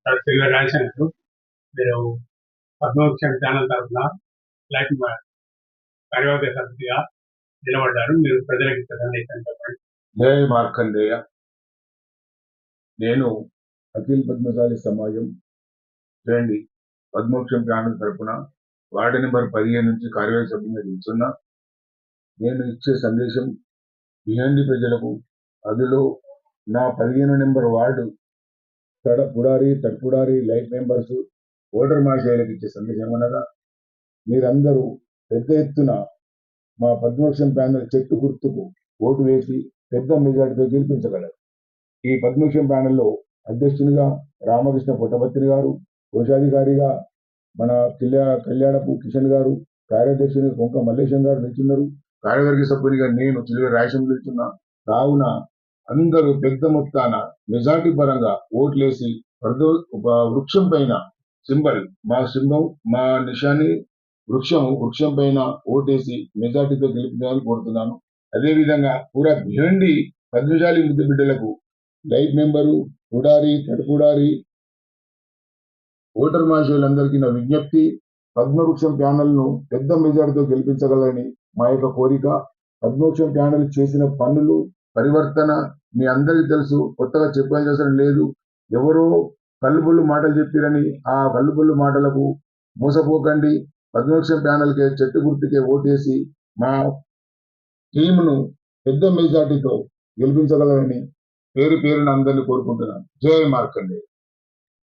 Silver రాసినట్టు మీరు పద్మవృక్షం channel తరఫున లైఫ్ కార్యవర్గ సభ్యుడిగా నిలబడ్డారు. మీరు ప్రజలకు సందేశం చెప్పండి. జయ మార్కండేయ. నేను అఖిల పద్మశాలి సమాజం చేయండి పద్మవృక్షం ఛానల్ తరఫున వార్డు నెంబర్ 15 నుంచి కార్యవర్గ సభ్యుడిగా నిలుచున్నా. నేను ఇచ్చే సందేశం బిహండి ప్రజలకు, అందులో నా 15 నెంబర్ వార్డు తడపుడారి లైఫ్ మెంబర్స్ ఓటర్ మహాశయులకు ఇచ్చే సందేశం అనగా, మీరందరూ పెద్ద ఎత్తున మా పద్మవృక్షం ప్యానెల్ చెట్టు గుర్తుకు ఓటు వేసి పెద్ద మెజార్టీతో గెలిపించగలరు. ఈ పద్మవృక్షం ప్యానెల్లో అధ్యక్షునిగా రామకృష్ణ పుట్టపత్రి గారు, కోశాధికారిగా మన కళ్యాణపు కిషన్ గారు, కార్యాధ్యక్షునిగా కొంక మల్లేశం గారు నిల్చున్నారు. కార్యవర్గ సభ్యునిగా నేను చిలువ రాయసం నిల్చున్నా. కావున అందరూ పెద్ద మొత్తాన మెజార్టీ పరంగా ఓట్లేసి వృక్షం పైన సింబల్ మా నిశాని వృక్షం పైన ఓటేసి మెజార్టీతో గెలిపించాలని కోరుతున్నాను. అదేవిధంగా పూరా భివండి పద్మశాలి ముద్దు బిడ్డలకు లైఫ్ మెంబరు తడుపుడారి ఓటర్ మహాశయులందరికీ నా విజ్ఞప్తి, పద్మవృక్షం ప్యానెల్ను పెద్ద మెజార్టీతో గెలిపించగలని మా యొక్క కోరిక. పద్మవృక్షం ప్యానెల్ చేసిన పనులు పరివర్తన మీ అందరికీ తెలుసు, కొత్తగా చెప్పాల్సిన అవసరం లేదు. ఎవరో కల్లుబొల్లు మాటలు చెప్పిరని ఆ కల్లుబొల్లు మాటలకు మోసపోకండి. పద్మవృక్షం ప్యానెల్కే చెట్టు గుర్తుకే ఓటేసి మా టీమును పెద్ద మెజార్టీతో గెలిపించగలరని పేరున అందరినీ కోరుకుంటున్నాను. జై మార్కండే.